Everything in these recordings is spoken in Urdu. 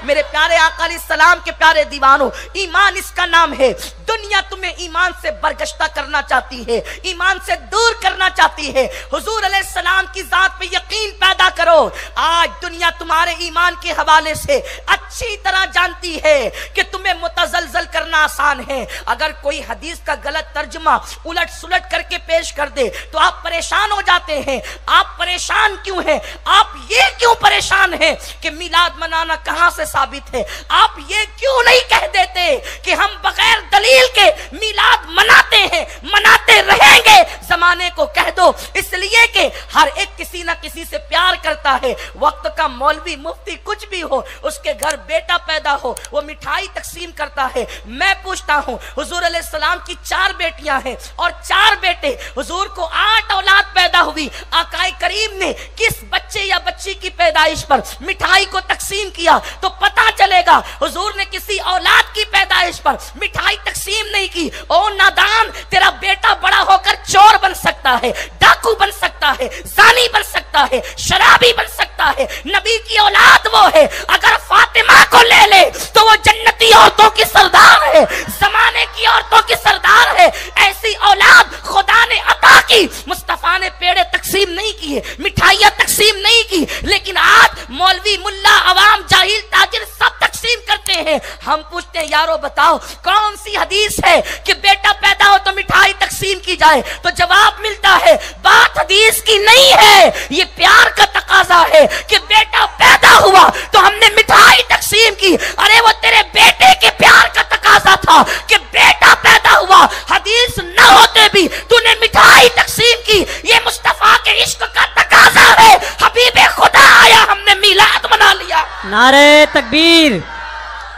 میرے پیارے آقا علیہ السلام کے پیارے دیوانوں، ایمان اس کا نام ہے۔ دنیا تمہیں ایمان سے برگشتہ کرنا چاہتی ہے، ایمان سے دور کرنا چاہتی ہے۔ حضور علیہ السلام کی ذات پہ یقین پیدا کرو۔ آج دنیا تمہارے ایمان کے حوالے سے اچھی طرح جانتی ہے کہ تمہیں متزلزل کرنا آسان ہے۔ اگر کوئی حدیث کا غلط ترجمہ الٹ سلٹ کر کے پیش کر دے تو آپ پریشان ہو جاتے ہیں۔ آپ پریشان کیوں ہیں؟ آپ یہ کیوں پریشان ہیں کہ میلاد منانا کہاں سے ثابت ہے؟ آپ یہ کیوں نہیں کہہ دیتے کہ ہم بغیر دلیل کے میلاد مناتے ہیں، مناتے رہیں گے؟ زمانے کو کہہ دو، اس لیے کہ ہر ایک کسی نہ کسی سے پیار کرتا ہے۔ وقت کا مولوی مفتی کچھ بھی ہو، اس کے گھر بیٹا پیدا ہو، وہ مٹھائی تقسیم کرتا ہے۔ میں پوچھتا ہوں، حضور علیہ السلام کی 4 بیٹیاں ہیں اور 4 بیٹے، حضور کو 8 اولاد پیدا ہوئی۔ آقا کریم نے کس بچے یا بچی کی پیدائش پر مٹھائی کو تقسیم کیا تو پتا چلے گا حضور نے کسی اولاد کی پیدائش پر مٹھائی تقسیم نہیں کی۔ او نادان، تیرا بیٹا بڑا ہو کر چور بن سکتا ہے، ڈاکو بن سکتا ہے، زانی بن سکتا ہے، شرابی بن سکتا ہے۔ نبی کی اولاد وہ ہے، اگر فاطمہ کو لے لے تو وہ جنتی عورتوں کی سردار ہے، زمانے کی عورتوں کی سردار ہے۔ ایسی اولاد خدا نے عطا کی۔ مصطفیٰ نے پیڑے تقسیم نہیں کیے، مٹھائیاں تقسیم نہیں کی، لیکن آج مولوی، ملا، عوام، جاہل، تاجر سب تقسیم کرتے ہیں۔ ہم پوچھتے ہیں یارو بتاؤ کون سی حدیث ہے کہ بیٹا پیدا ہو تو مٹھائی تقسیم کی جائے؟ تو جواب ملتا ہے بات حدیث کی نہیں ہے، یہ پیار کا تقاضا ہے کہ بیٹا پیدا ہوا تو ہم نے مٹھائی تقسیم کی۔ ارے وہ تیرے بیٹے کے پیار کا تقاضا تھا کہ بیٹا پیدا ہوا، حدیث نہ ہوتے بھی تو نے مٹھائی تقسیم کی۔ یہ مصطفیٰ کے عشق کا تقاضا ہے۔ حبیب خدا آیا، ہم نے میلاد منا لیا۔ نعرہ تکبیر،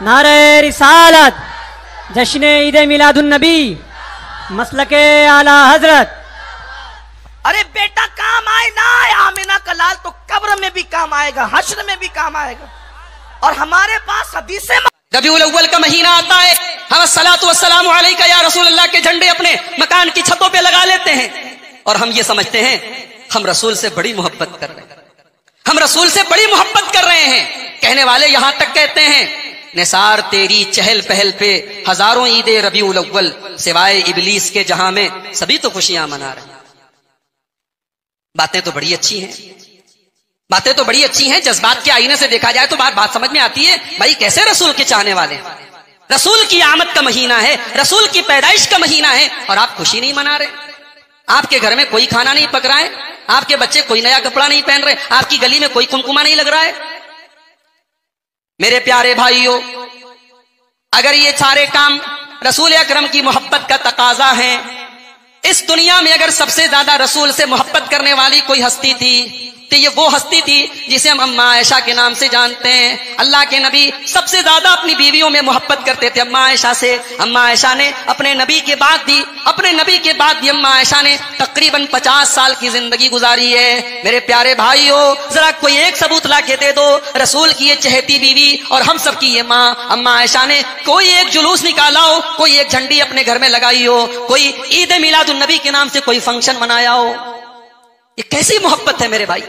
نعرہ رسالت، جشن عید میلاد النبی، مسلک اعلی حضرت۔ ارے بیٹا کام آئے نہ آئے، آمینہ کا لال تو قبر میں بھی کام آئے گا، حشر میں بھی کام آئے گا۔ اور ہمارے پاس حدیثیں ربیع الاول کا مہینہ آتا ہے، ہم الصلاۃ والسلام علیکہ یا رسول اللہ کے جھنڈے اپنے مکان کی چھتوں پہ لگا لیتے ہیں، اور ہم یہ سمجھتے ہیں ہم رسول سے بڑی محبت کر رہے ہیں، ہم رسول سے بڑی محبت کر رہے ہیں۔ کہنے والے یہاں تک کہتے ہیں نثار تیری چہل پہل پہ ہزاروں عید ربیع الاول، سوائے ابلیس کے جہاں میں سبھی تو خوشیاں منا رہے ہیں۔ باتیں تو بڑی اچھی ہیں، باتیں تو بڑی اچھی ہیں، جذبات کے آئینے سے دیکھا جائے تو بات سمجھ میں آتی ہے بھائی کیسے رسول کے چاہنے والے ہیں۔ رسول کی آمد کا مہینہ ہے، رسول کی پیدائش کا مہینہ ہے، اور آپ خوشی نہیں منا رہے۔ آپ کے گھر میں کوئی کھانا نہیں پک رہا ہے، آپ کے بچے کوئی نیا کپڑا نہیں پہن رہے، آپ کی گلی میں کوئی کمکما نہیں لگ رہا ہے۔ میرے پیارے بھائیوں، اگر یہ سارے کام رسول اکرم کی محبت کا تقاضا ہے، اس دنیا میں اگر سب سے زیادہ رسول سے محبت کرنے والی کوئی ہستی تھی تو یہ وہ ہستی تھی جسے ہم اماں عائشہ کے نام سے جانتے ہیں۔ اللہ کے نبی سب سے زیادہ اپنی بیویوں میں محبت کرتے تھے اماں عائشہ سے۔ اماں عائشہ نے اپنے نبی کے بعد بھی اماں عائشہ نے تقریباً 50 سال کی زندگی گزاری ہے۔ میرے پیارے بھائیوں، ذرا کوئی ایک ثبوت لا کے دے دو رسول کی یہ چہیتی بیوی اور ہم سب کی یہ ماں اماں عائشہ نے کوئی ایک جلوس نکالا ہو، کوئی ایک جھنڈی اپنے گھر میں لگائی ہو، کوئی عید میلاد النبی کے نام سے کوئی فنکشن منایا ہو؟ یہ کیسی محبت ہے میرے بھائی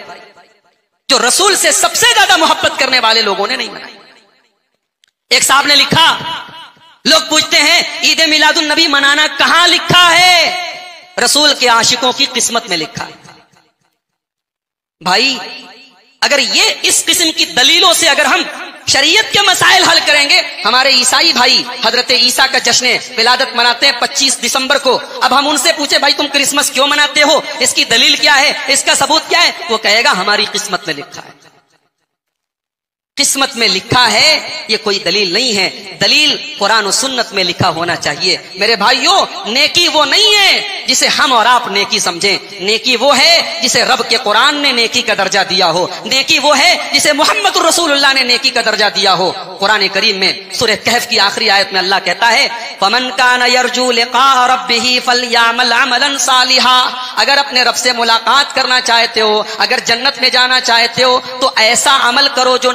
جو رسول سے سب سے زیادہ محبت کرنے والے لوگوں نے نہیں منائی۔ ایک صاحب نے لکھا، لوگ پوچھتے ہیں عید میلاد النبی منانا کہاں لکھا ہے؟ رسول کے عاشقوں کی قسمت میں لکھا ہے۔ بھائی اگر یہ اس قسم کی دلیلوں سے اگر ہم شریعت کے مسائل حل کریں گے، ہمارے عیسائی بھائی حضرت عیسیٰ کا جشن ولادت مناتے ہیں 25 دسمبر کو، اب ہم ان سے پوچھیں بھائی تم کرسمس کیوں مناتے ہو، اس کی دلیل کیا ہے، اس کا ثبوت کیا ہے؟ وہ کہے گا ہماری قسمت میں لکھا ہے۔ قسمت میں لکھا ہے، یہ کوئی دلیل نہیں ہے، دلیل قرآن و سنت میں لکھا ہونا چاہیے۔ میرے بھائیوں، نیکی وہ نہیں ہے جسے ہم اور آپ نیکی سمجھیں، نیکی وہ ہے جسے رب کے قرآن نے نیکی کا درجہ دیا ہو، نیکی وہ ہے جسے محمد رسول اللہ نے نیکی کا درجہ دیا ہو۔ قرآن کریم میں سورہ کہف کی آخری آیت میں اللہ کہتا ہے فَمَنْ كَانَ يَرْجُو لِقَاءَ رَبِّهِ فَلْيَعْمَلْ عَمَلًا صَالِحًا، اگر اپنے رب سے ملاقات کرنا چاہتے ہو، اگر جنت میں جانا چاہتے ہو تو ایسا عمل کرو جو